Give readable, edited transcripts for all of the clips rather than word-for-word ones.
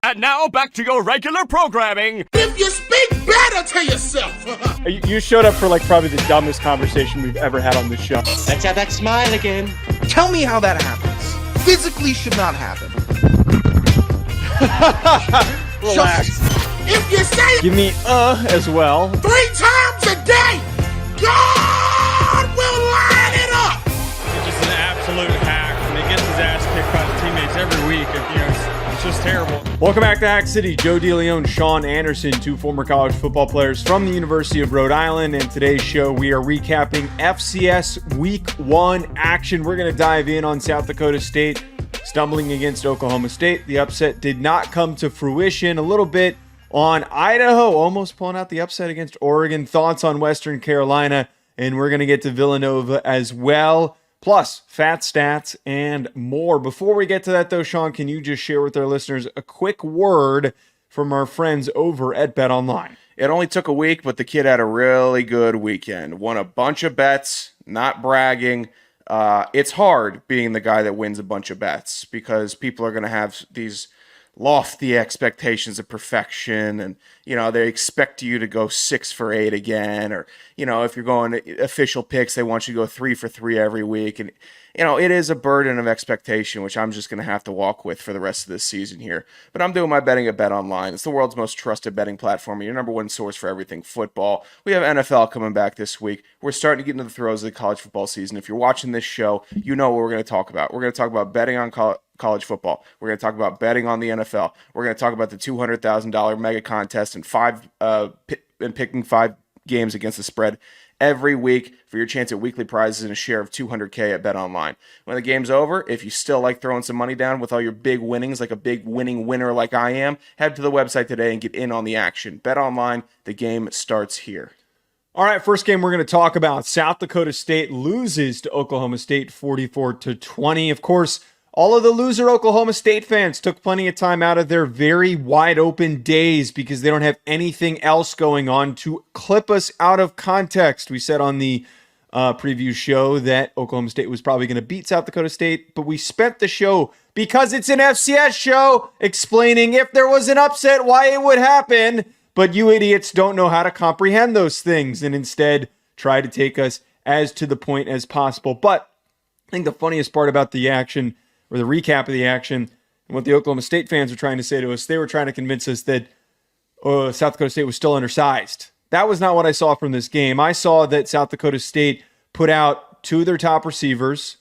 And now back to your regular programming. If you speak better to yourself. You showed up for probably the dumbest conversation we've ever had on this show. Let's have that smile again. Tell me how that happens. Physically should not happen. Relax. If you say it Give me as well. 3 times a day, God will line it up. He's just an absolute hack, and he gets his ass kicked by the teammates every week. It's just terrible. Welcome back to Hack City. Joe DeLeone and Sean Anderson, 2 former college football players from the University of Rhode Island. And today's show, we are recapping FCS Week 1 action. We're going to dive in on South Dakota State stumbling against Oklahoma State. The upset did not come to fruition. A little bit on Idaho, almost pulling out the upset against Oregon. Thoughts on Western Carolina, and we're going to get to Villanova as well. Plus, fat stats and more. Before we get to that, though, Sean, can you just share with our listeners a quick word from our friends over at BetOnline? It only took a week, but the kid had a really good weekend. Won a bunch of bets, not bragging. It's hard being the guy that wins a bunch of bets because people are going to have these lofty expectations of perfection, and they expect you to go 6 for 8 again, or if you're going official picks, they want you to go 3 for 3 every week, and it is a burden of expectation, which I'm just going to have to walk with for the rest of this season here. But I'm doing my betting at BetOnline. It's the world's most trusted betting platform, your number one source for everything football. We have NFL coming back this week. We're starting to get into the throes of the college football season. If you're watching this show, you know what we're going to talk about. We're going to talk about betting on college football. We're going to talk about betting on the NFL. We're going to talk about the $200,000 mega contest and picking 5 games against the spread every week for your chance at weekly prizes and a share of $200K at BetOnline. When the game's over, if you still like throwing some money down with all your big winnings, like a big winning winner like I am, head to the website today and get in on the action. BetOnline, the game starts here. All right, first game we're going to talk about. South Dakota State loses to Oklahoma State 44-20. Of course, all of the loser Oklahoma State fans took plenty of time out of their very wide open days because they don't have anything else going on to clip us out of context. We said on the preview show that Oklahoma State was probably going to beat South Dakota State, but we spent the show, because it's an FCS show, explaining if there was an upset, why it would happen. But you idiots don't know how to comprehend those things and instead try to take us as to the point as possible. But I think the funniest part about the action, or the recap of the action, and what the Oklahoma State fans were trying to say to us, they were trying to convince us that South Dakota State was still undersized. That was not what I saw from this game. I saw that South Dakota State put out 2 of their top receivers,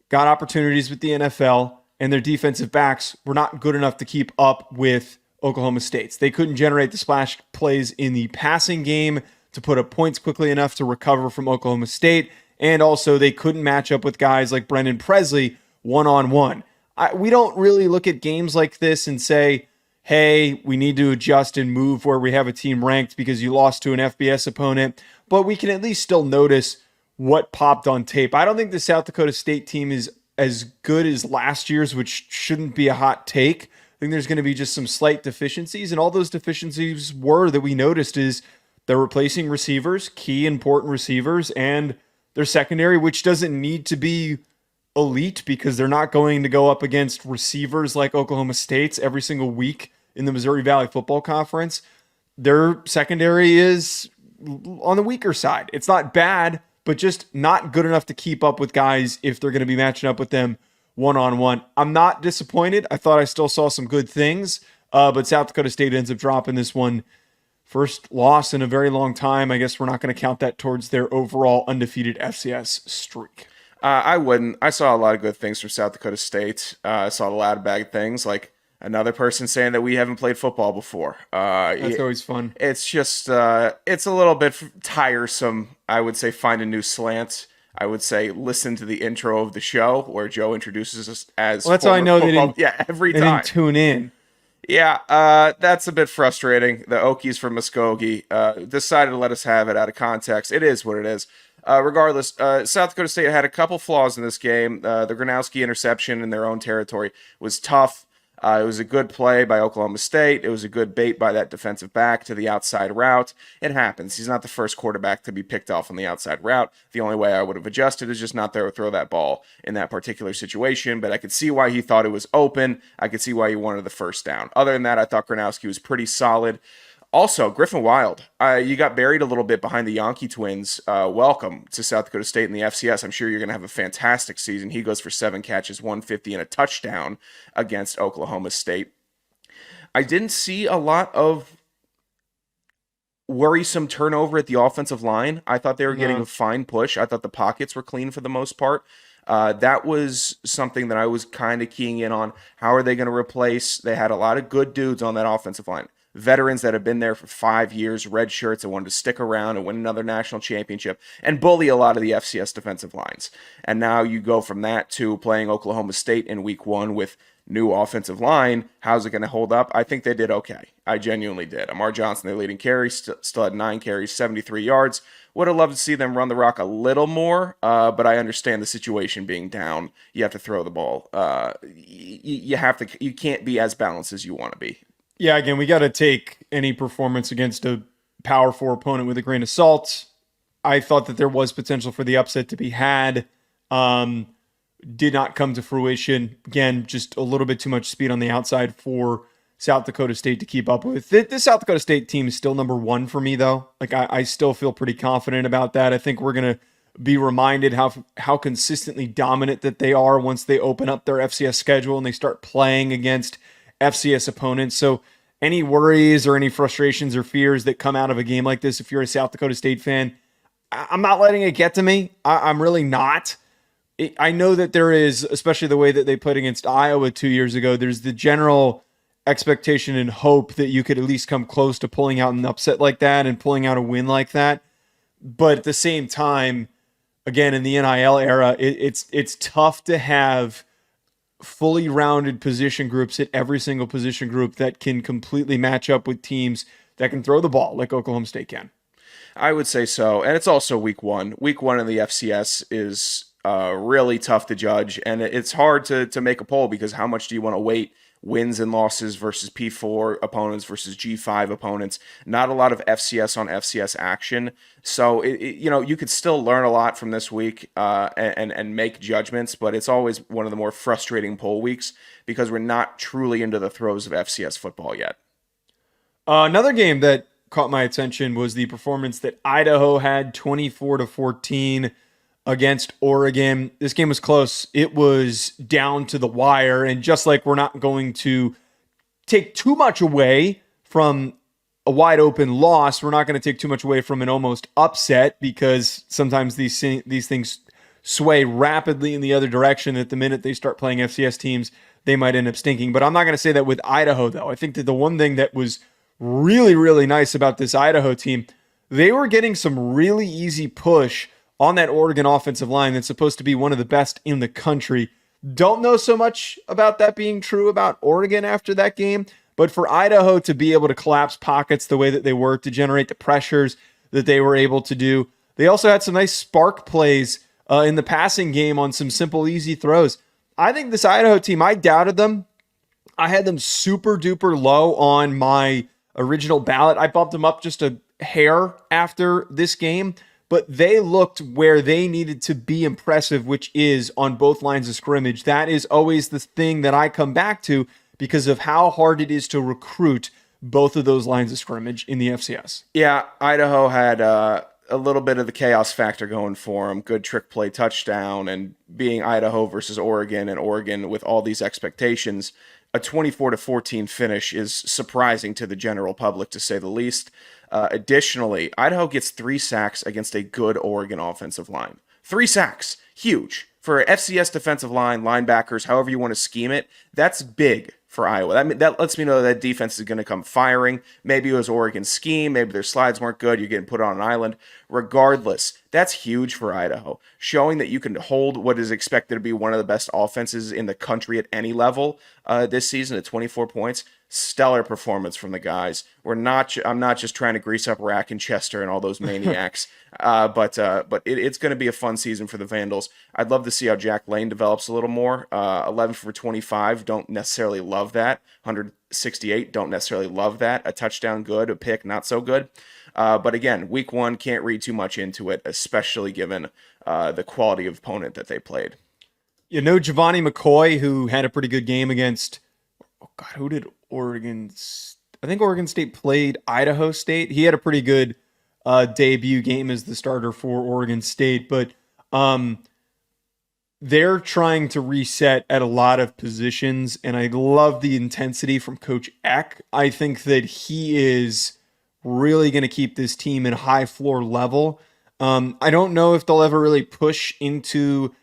got opportunities with the NFL, and their defensive backs were not good enough to keep up with Oklahoma State's. They couldn't generate the splash plays in the passing game to put up points quickly enough to recover from Oklahoma State, and also they couldn't match up with guys like Brendan Presley one-on-one. We don't really look at games like this and say, hey, we need to adjust and move where we have a team ranked because you lost to an FBS opponent, but we can at least still notice what popped on tape. I don't think the South Dakota State team is as good as last year's, which shouldn't be a hot take. I think there's going to be just some slight deficiencies, and all those deficiencies that we noticed is they're replacing receivers, key important receivers, and their secondary, which doesn't need to be elite because they're not going to go up against receivers like Oklahoma State's every single week in the Missouri Valley Football Conference. Their secondary is on the weaker side. It's not bad, but just not good enough to keep up with guys if they're going to be matching up with them one-on-one. I'm not disappointed. I thought I still saw some good things, but South Dakota State ends up dropping this one. First loss in a very long time. I guess we're not going to count that towards their overall undefeated FCS streak. I wouldn't. I saw a lot of good things from South Dakota State. I saw a lot of bad things, like another person saying that we haven't played football before. That's always fun. It's just, it's a little bit tiresome. I would say find a new slant. I would say listen to the intro of the show where Joe introduces us as. Well, that's how I know they didn't. Yeah, every time. They didn't tune in. Yeah, that's a bit frustrating. The Okies from Muskogee decided to let us have it out of context. It is what it is. Regardless, South Dakota State had a couple flaws in this game. The Gronowski interception in their own territory was tough. It was a good play by Oklahoma State. It was a good bait by that defensive back to the outside route. It happens. He's not the first quarterback to be picked off on the outside route. The only way I would have adjusted is just not there to throw that ball in that particular situation, but I could see why he thought it was open. I could see why he wanted the first down. Other than that, I thought Gronowski was pretty solid. Also, Griffin Wild, you got buried a little bit behind the Yankee twins. Welcome to South Dakota State in the FCS. I'm sure you're going to have a fantastic season. He goes for 7 catches, 150, and a touchdown against Oklahoma State. I didn't see a lot of worrisome turnover at the offensive line. I thought they were getting a fine push. I thought the pockets were clean for the most part. That was something that I was kind of keying in on. How are they going to replace? They had a lot of good dudes on that offensive line. Veterans that have been there for 5 years, red shirts that wanted to stick around and win another national championship and bully a lot of the FCS defensive lines. And now you go from that to playing Oklahoma State in week 1 with new offensive line. How's it going to hold up? I think they did okay. I genuinely did. Amar Johnson, their leading carry, still had 9 carries, 73 yards. Would have loved to see them run the rock a little more, but I understand the situation being down. You have to throw the ball. You can't be as balanced as you want to be. Yeah, again, we got to take any performance against a Power 4 opponent with a grain of salt. I thought that there was potential for the upset to be had. Did not come to fruition. Again, just a little bit too much speed on the outside for South Dakota State to keep up with. This South Dakota State team is still number 1 for me, though. Like I still feel pretty confident about that. I think we're going to be reminded how consistently dominant that they are once they open up their FCS schedule and they start playing against FCS opponents. So any worries or any frustrations or fears that come out of a game like this, if you're a South Dakota State fan, I'm not letting it get to me. I'm really not. I know that there is, especially the way that they played against Iowa 2 years ago, there's the general expectation and hope that you could at least come close to pulling out an upset like that and pulling out a win like that. But at the same time, again, in the NIL era, it's tough to have fully rounded position groups at every single position group that can completely match up with teams that can throw the ball like Oklahoma State can. I would say so. And it's also week 1. Week 1 in the FCS is really tough to judge. And it's hard to make a poll because how much do you want to weight wins and losses versus P4 opponents versus G5 opponents? Not a lot of FCS on FCS action. So, you could still learn a lot from this week and make judgments, but it's always one of the more frustrating poll weeks because we're not truly into the throes of FCS football yet. Another game that caught my attention was the performance that Idaho had 24-14 against Oregon. This game was close. It was down to the wire. And just like we're not going to take too much away from a wide open loss, we're not going to take too much away from an almost upset because sometimes these things sway rapidly in the other direction. That the minute they start playing FCS teams, they might end up stinking. But I'm not going to say that with Idaho, though. I think that the one thing that was really, really nice about this Idaho team, they were getting some really easy push on that Oregon offensive line that's supposed to be one of the best in the country. Don't know so much about that being true about Oregon after that game, but for Idaho to be able to collapse pockets the way that they were, to generate the pressures that they were able to do. They also had some nice spark plays in the passing game on some simple, easy throws. I think this Idaho team, I doubted them. I had them super duper low on my original ballot. I bumped them up just a hair after this game, but they looked where they needed to be impressive, which is on both lines of scrimmage. That is always the thing that I come back to because of how hard it is to recruit both of those lines of scrimmage in the FCS. Yeah, Idaho had a little bit of the chaos factor going for them. Good trick play touchdown, and being Idaho versus Oregon, and Oregon with all these expectations, a 24-14 finish is surprising to the general public, to say the least. Additionally, Idaho gets 3 sacks against a good Oregon offensive line. 3 sacks, huge. For FCS defensive line, linebackers, however you want to scheme it, that's big for Iowa. That lets me know that defense is going to come firing. Maybe it was Oregon's scheme. Maybe their slides weren't good. You're getting put on an island. Regardless, that's huge for Idaho, showing that you can hold what is expected to be one of the best offenses in the country at any level this season at 24 points. stellar performance from the guys. I'm not just trying to grease up Rack and Chester and all those maniacs, but it's going to be a fun season for the Vandals. I'd love to see how Jack Lane develops a little more. 11 for 25, don't necessarily love that. 168, don't necessarily love that. A touchdown, good. A pick, not so good. But again, week 1, can't read too much into it, especially given the quality of opponent that they played. You know, Giovanni McCoy, who had a pretty good game against, who did Oregon? I think Oregon State played Idaho State. He had a pretty good debut game as the starter for Oregon State, but they're trying to reset at a lot of positions, and I love the intensity from Coach Eck. I think that he is really going to keep this team at a high floor level. I don't know if they'll ever really push into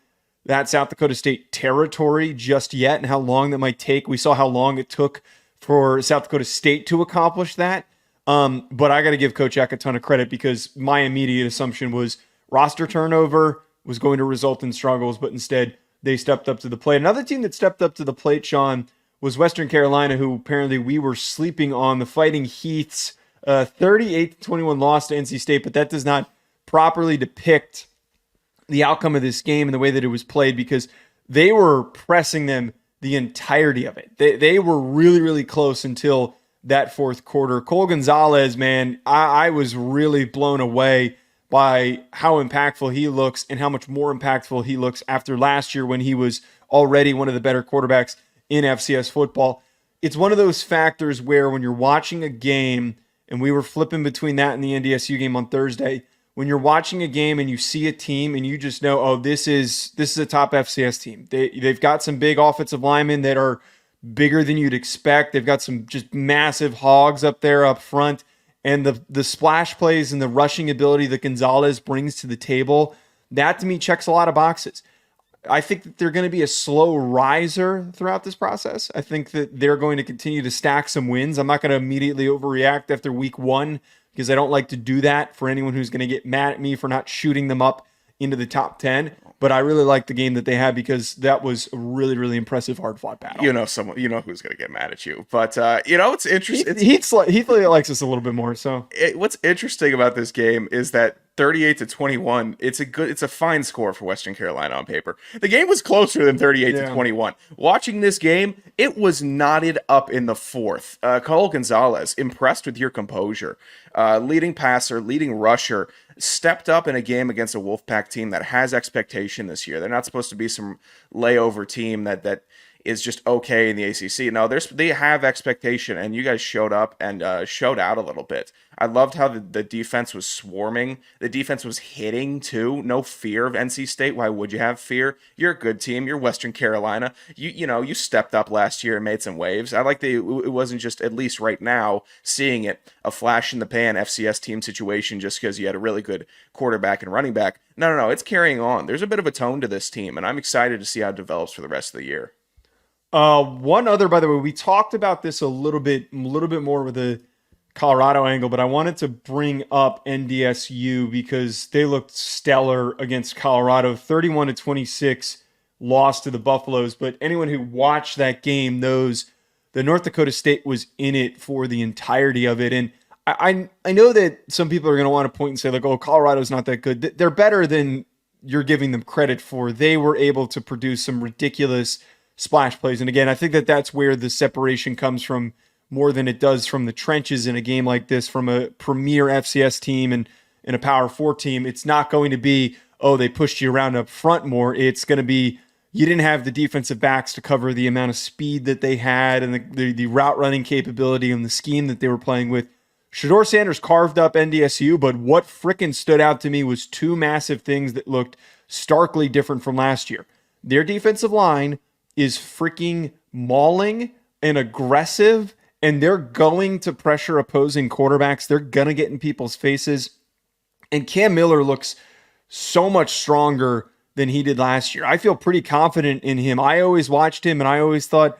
that South Dakota State territory just yet and how long that might take. We saw how long it took for South Dakota State to accomplish that. But I got to give Coach Eck a ton of credit because my immediate assumption was roster turnover was going to result in struggles, but instead they stepped up to the plate. Another team that stepped up to the plate, Sean, was Western Carolina, who apparently we were sleeping on. The Fighting Heaths, 38-21 loss to NC State, but that does not properly depict the outcome of this game and the way that it was played because they were pressing them the entirety of it. They were really, really close until that fourth quarter. Cole Gonzalez, man, I was really blown away by how impactful he looks and how much more impactful he looks after last year when he was already one of the better quarterbacks in FCS football. It's one of those factors where when you're watching a game, and we were flipping between that and the NDSU game on Thursday, when you're watching a game and you see a team and you just know, oh, this is a top FCS team. They've got some big offensive linemen that are bigger than you'd expect. They've got some just massive hogs up there up front. And the splash plays and the rushing ability that Gonzalez brings to the table, that to me checks a lot of boxes. I think that they're going to be a slow riser throughout this process. I think that they're going to continue to stack some wins. I'm not going to immediately overreact after week 1 because I don't like to do that for anyone who's going to get mad at me for not shooting them up into the top 10. But I really like the game that they had because that was a really, really impressive hard-fought battle. You know who's going to get mad at you. But, it's interesting. Heath likes us a little bit more. So what's interesting about this game is that 38-21, it's a fine score for Western Carolina on paper. The game was closer than 38-21. Watching this game, it was knotted up in the fourth. Cole Gonzalez, impressed with your composure. Leading passer, leading rusher, stepped up in a game against a Wolfpack team that has expectation this year. They're not supposed to be some layover team that is just okay in the ACC. No, they have expectation, and you guys showed up and showed out a little bit. I loved how the defense was swarming. The defense was hitting, too. No fear of NC State. Why would you have fear? You're a good team. You're Western Carolina. You stepped up last year and made some waves. I like it wasn't just, at least right now, seeing it, a flash-in-the-pan FCS team situation just because you had a really good quarterback and running back. No, it's carrying on. There's a bit of a tone to this team, and I'm excited to see how it develops for the rest of the year. One other, by the way, we talked about this a little bit more with the Colorado angle, but I wanted to bring up NDSU because they looked stellar against Colorado. 31-26 loss to the Buffaloes, but anyone who watched that game knows that North Dakota State was in it for the entirety of it. And I know that some people are going to want to point and say, like, oh, Colorado's not that good. They're better than you're giving them credit for. They were able to produce some ridiculous splash plays. And again, I think that that's where the separation comes from more than it does from the trenches in a game like this from a premier FCS team and a Power 4 team. It's not going to be, oh, they pushed you around up front more. It's going to be, you didn't have the defensive backs to cover the amount of speed that they had and the route running capability and the scheme that they were playing with. Shedeur Sanders carved up NDSU, but what frickin' stood out to me was two massive things that looked starkly different from last year. Their defensive line is freaking mauling and aggressive, and they're going to pressure opposing quarterbacks. They're going to get in people's faces. And Cam Miller looks so much stronger than he did last year. I feel pretty confident in him. I always watched him, and I always thought,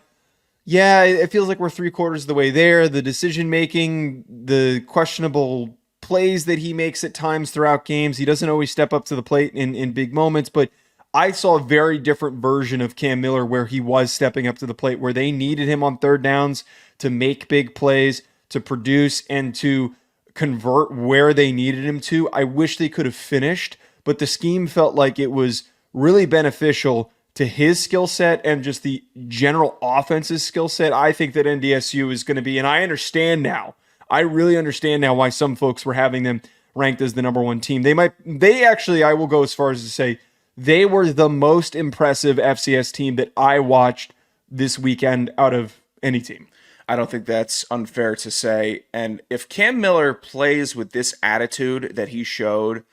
yeah, it feels like we're 3/4 of the way there. The decision-making, the questionable plays that he makes at times throughout games, he doesn't always step up to the plate in big moments, but I saw a very different version of Cam Miller where he was stepping up to the plate, where they needed him on third downs to make big plays, to produce, and to convert where they needed him to. I wish they could have finished, but the scheme felt like it was really beneficial to his skill set and just the general offense's skill set. I think that NDSU is going to be, and I understand now, I really understand now why some folks were having them ranked as the number one team. They actually, I will go as far as to say, they were the most impressive FCS team that I watched this weekend out of any team. I don't think that's unfair to say. And if Cam Miller plays with this attitude that he showed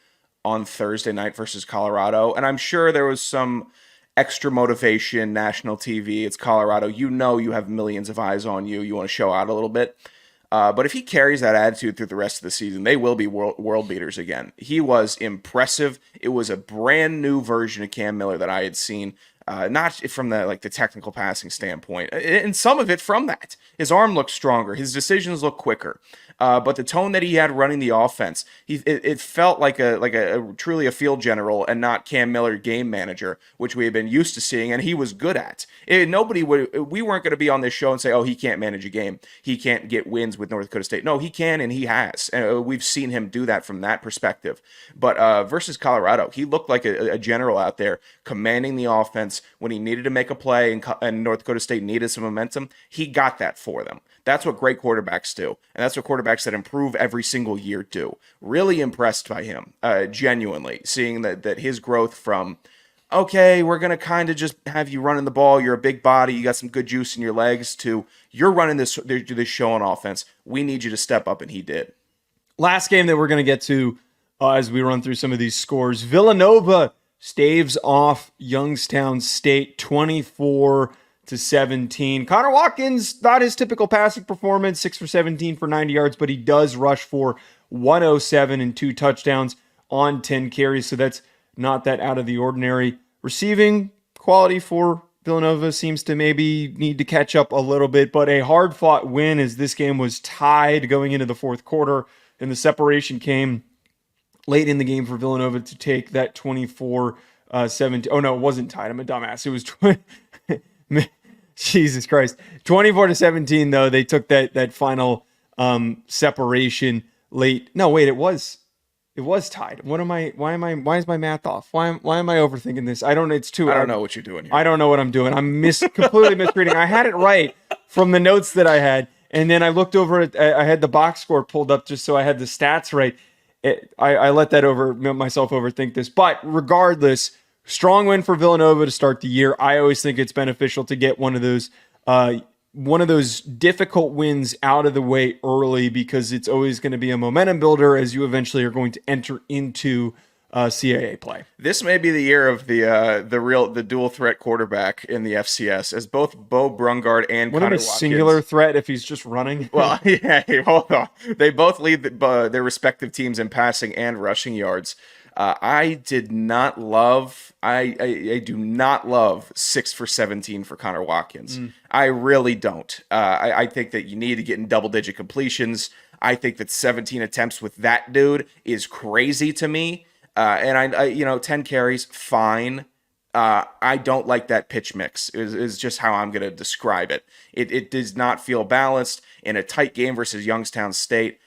on Thursday night versus Colorado, and I'm sure there was some extra motivation, national TV, it's Colorado, you know you have millions of eyes on you, you want to show out a little bit. But if he carries that attitude through the rest of the season, they will be world beaters again. He was impressive. It was a brand new version of Cam Miller that I had seen, not from the technical passing standpoint, and some of it from that. His arm looked stronger. His decisions looked quicker. But the tone that he had running the offense, it felt like a truly a field general and not Cam Miller game manager, which we had been used to seeing, and he was good at. We weren't going to be on this show and say, oh, he can't manage a game. He can't get wins with North Dakota State. No, he can, and he has. And we've seen him do that from that perspective. But versus Colorado, he looked like a general out there, commanding the offense when he needed to make a play, and North Dakota State needed some momentum. He got that for them. That's what great quarterbacks do, and that's what quarterbacks that improve every single year do. Really impressed by him, genuinely, seeing that his growth from, okay, we're going to kind of just have you running the ball, you're a big body, you got some good juice in your legs, to you're running this show on offense. We need you to step up, and he did. Last game that we're going to get to as we run through some of these scores. Villanova staves off Youngstown State 24-17. Connor Watkins, not his typical passing performance, 6 for 17 for 90 yards, but he does rush for 107 and 2 touchdowns on 10 carries, so that's not that out of the ordinary. Receiving quality for Villanova seems to maybe need to catch up a little bit, but a hard-fought win as this game was tied going into the fourth quarter, and the separation came late in the game for Villanova to take that 24-17. Oh, no, it wasn't tied. I'm a dumbass. It was Jesus Christ. 24-17, though. They took that final separation late. No, wait, it was tied. Why is my math off? Why am I overthinking this? I don't know what you're doing here. I don't know what I'm doing. I'm completely misreading. I had it right from the notes that I had, and then I looked over at, I had the box score pulled up just so I had the stats right. I let myself overthink this, but regardless, strong win for Villanova to start the year. I always think it's beneficial to get one of those difficult wins out of the way early, because it's always going to be a momentum builder as you eventually are going to enter into CAA play. This may be the year of the dual threat quarterback in the FCS, as both Bo Brungard and Connor Watkins. Singular threat if he's just running. Well, yeah, hold on. They both lead their respective teams in passing and rushing yards. I do not love 6 for 17 for Connor Watkins. I really don't. I think that you need to get in double-digit completions. I think that 17 attempts with that dude is crazy to me. And I 10 carries, fine. I don't like that pitch mix, is just how I'm going to describe it. It does not feel balanced. In a tight game versus Youngstown State,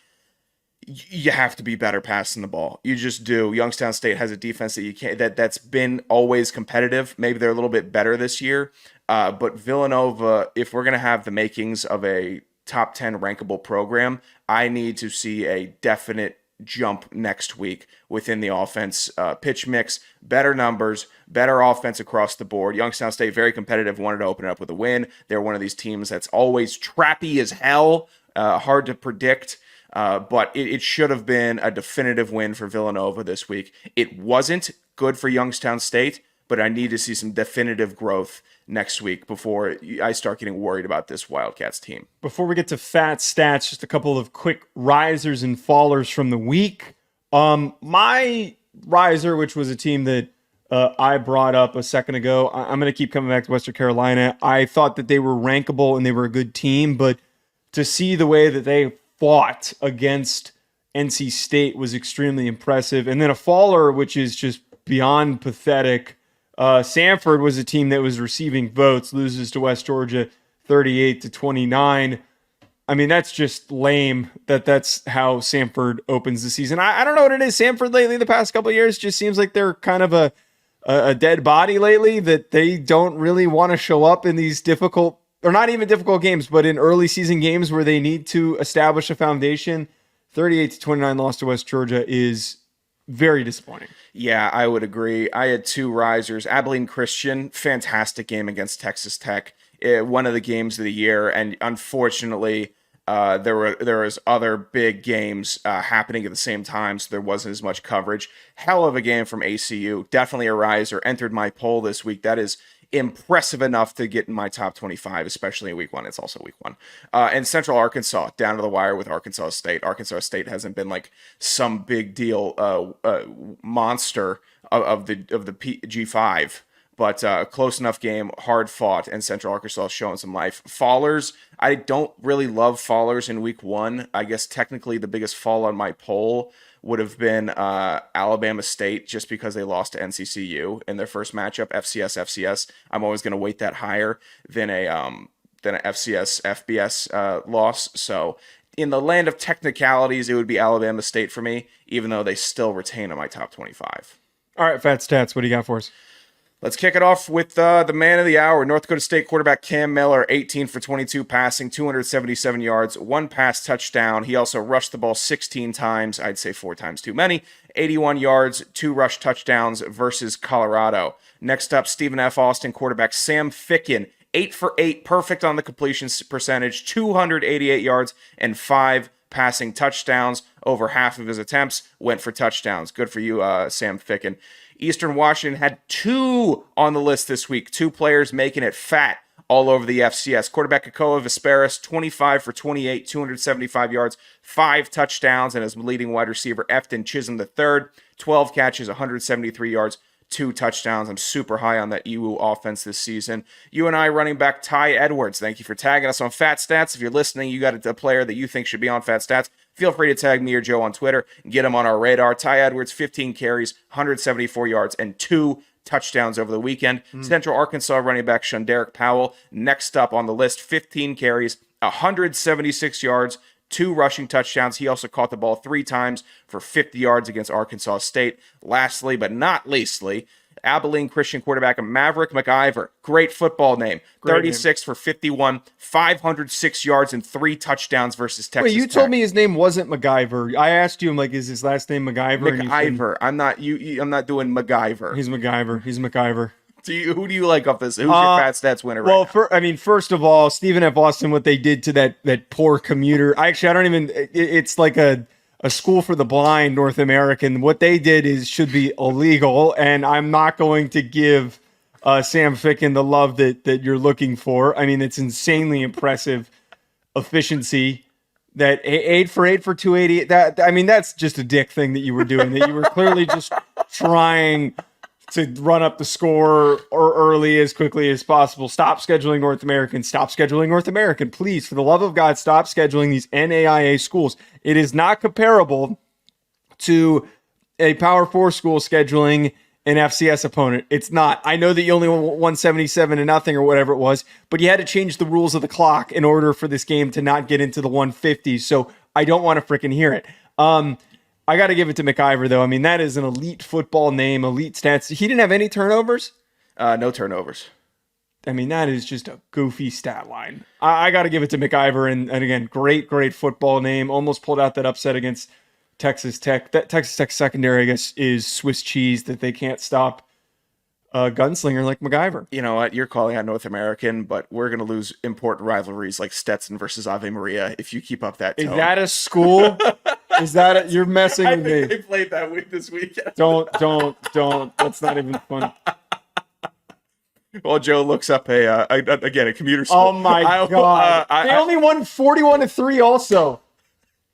you have to be better passing the ball. You just do. Youngstown State has a defense that you can't. That's been always competitive. Maybe they're a little bit better this year. But Villanova, if we're going to have the makings of a top 10 rankable program, I need to see a definite jump next week within the offense, pitch mix, better numbers, better offense across the board. Youngstown State, very competitive, wanted to open it up with a win. They're one of these teams that's always trappy as hell, hard to predict. But it should have been a definitive win for Villanova this week. It wasn't good for Youngstown State, but I need to see some definitive growth next week before I start getting worried about this Wildcats team. Before we get to fat stats, just a couple of quick risers and fallers from the week. My riser, which was a team that I brought up a second ago, I'm going to keep coming back to Western Carolina. I thought that they were rankable and they were a good team, but to see the way that they fought against NC State was extremely impressive. And then a faller, which is just beyond pathetic, Samford was a team that was receiving votes, loses to West Georgia 38-29. I mean, that's just lame that's how Samford opens the season. I don't know what it is. Samford lately, the past couple of years, just seems like they're kind of a dead body lately, that they don't really want to show up in these difficult, or not even difficult games, but in early season games where they need to establish a foundation. 38-29 loss to West Georgia is very disappointing. Yeah, I would agree. I had two risers. Abilene Christian, fantastic game against Texas Tech. One of the games of the year, and unfortunately, there was other big games happening at the same time, so there wasn't as much coverage. Hell of a game from ACU. Definitely a riser. Entered my poll this week. That is impressive enough to get in my top 25, especially in week one. It's also week one. And Central Arkansas, down to the wire with Arkansas State. Arkansas State hasn't been like some big deal monster of the G5. But close enough game, hard fought, and Central Arkansas showing some life. Fallers, I don't really love Fallers in week one. I guess technically the biggest fall on my poll would have been Alabama State, just because they lost to NCCU in their first matchup. FCS. I'm always going to weight that higher than a FCS FBS loss. So in the land of technicalities, it would be Alabama State for me, even though they still retain in my top 25. All right, Fat Stats, what do you got for us? Let's kick it off with the man of the hour, North Dakota State quarterback Cam Miller, 18 for 22 passing, 277 yards, 1 pass touchdown. He also rushed the ball 16 times. I'd say 4 times too many. 81 yards, 2 rush touchdowns versus Colorado. Next up, Stephen F. Austin quarterback Sam Ficken, 8 for 8, perfect on the completion percentage, 288 yards, and 5 passing touchdowns. Over half of his attempts went for touchdowns. Good for you, Sam Ficken. Eastern Washington had 2 on the list this week. 2 players making it fat all over the FCS. Quarterback Akoa Vesperis, 25 for 28, 275 yards, 5 touchdowns, and his leading wide receiver, Efton Chisholm III, 12 catches, 173 yards, 2 touchdowns. I'm super high on that EWU offense this season. UNI running back Ty Edwards, thank you for tagging us on Fat Stats. If you're listening, you got a player that you think should be on Fat Stats, feel free to tag me or Joe on Twitter and get him on our radar. Ty Edwards, 15 carries, 174 yards, and 2 touchdowns over the weekend. Central Arkansas running back Shunderick Powell, next up on the list, 15 carries, 176 yards, 2 rushing touchdowns. He also caught the ball 3 times for 50 yards against Arkansas State. Lastly, but not leastly, Abilene Christian quarterback Maverick McIver. Great football name. Great 36 for 51, 506 yards, and 3 touchdowns versus Texas Wait, you Tech. told me his name wasn't MacGyver. I asked you, I'm like, is his last name MacGyver? And you said- McIver. I'm not doing MacGyver. He's MacGyver. He's MacGyver. Who do you like off this? Who's your Fat Stats winner right Well, now? first of all, Stephen F. Austin, what they did to that poor commuter. I don't even. It's like a school for the blind, North American. What they did should be illegal, and I'm not going to give Sam Ficken the love that you're looking for. I mean, it's insanely impressive efficiency. That 8 for 8 for 280. That's just a dick thing that you were doing. That you were clearly just trying to run up the score or early as quickly as possible. Stop scheduling North American. Stop scheduling North American. Please, for the love of God, stop scheduling these NAIA schools. It is not comparable to a Power 4 school scheduling an FCS opponent. It's not. I know that you only won 177-0 or whatever it was, but you had to change the rules of the clock in order for this game to not get into the 150s. So I don't want to freaking hear it. I got to give it to McIver, though. I mean, that is an elite football name, elite stats. He didn't have any turnovers? No turnovers. I mean, that is just a goofy stat line. I got to give it to McIver. And again, great football name. Almost pulled out that upset against Texas Tech. That Texas Tech secondary, I guess, is Swiss cheese that they can't stop a gunslinger like MacGyver. You know what? You're calling out North American, but we're going to lose important rivalries like Stetson versus Ave Maria if you keep up that tone. Is that a school? Is that you're messing with me? They played that week this weekend. Don't. That's not even fun. Well, Joe looks up a commuter school. Oh my God. They only won 41-3 also.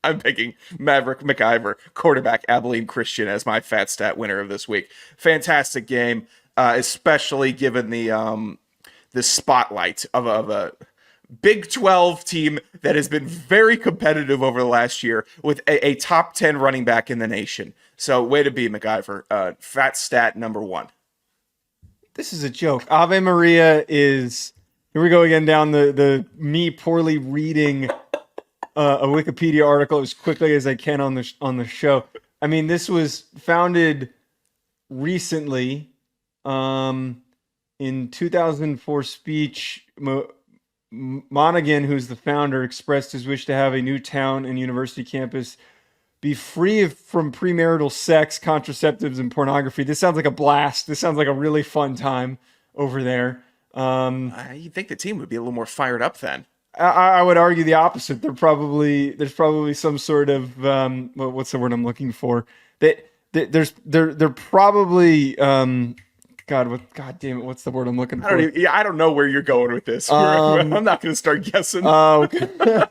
I'm picking Maverick McIver, quarterback Abilene Christian, as my Fat Stat winner of this week. Fantastic game, especially given the spotlight of a Big 12 team that has been very competitive over the last year with a top 10 running back in the nation. So way to be, McIver. Fat Stat number 1. This is a joke. Ave Maria is, here we go again down the me poorly reading a Wikipedia article as quickly as I can on the show. I mean, this was founded recently in 2004 speech. Monaghan, who's the founder, expressed his wish to have a new town and university campus be free from premarital sex, contraceptives, and pornography. This sounds like a blast. This sounds like a really fun time over there. You'd think the team would be a little more fired up then. I would argue the opposite. There's probably some sort of what's the word I'm looking for? They're probably God damn it, what's the word I'm looking for? I don't know where you're going with this. I'm not going to start guessing. Okay.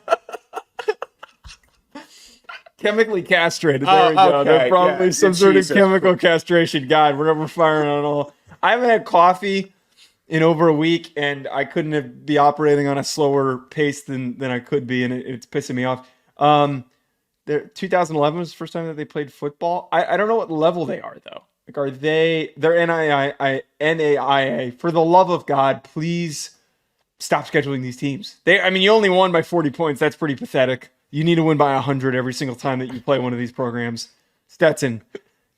Chemically castrated. There we go. Okay, They're probably some sort of Jesus. chemical castration. God, we're firing on all. I haven't had coffee in over a week, and I couldn't be operating on a slower pace than I could be, and it's pissing me off. 2011 was the first time that they played football. I don't know what level they are though. Like, are they're NAIA? For the love of God, please stop scheduling these teams. You only won by 40 points. That's pretty pathetic. You need to win by 100 every single time that you play one of these programs. Stetson,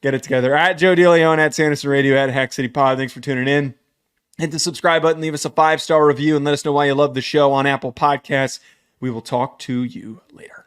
get it together. At Joe DeLeone, at Sanderson Radio, at Hack City Pod. Thanks for tuning in. Hit the subscribe button, leave us a 5-star review, and let us know why you love the show on Apple Podcasts. We will talk to you later.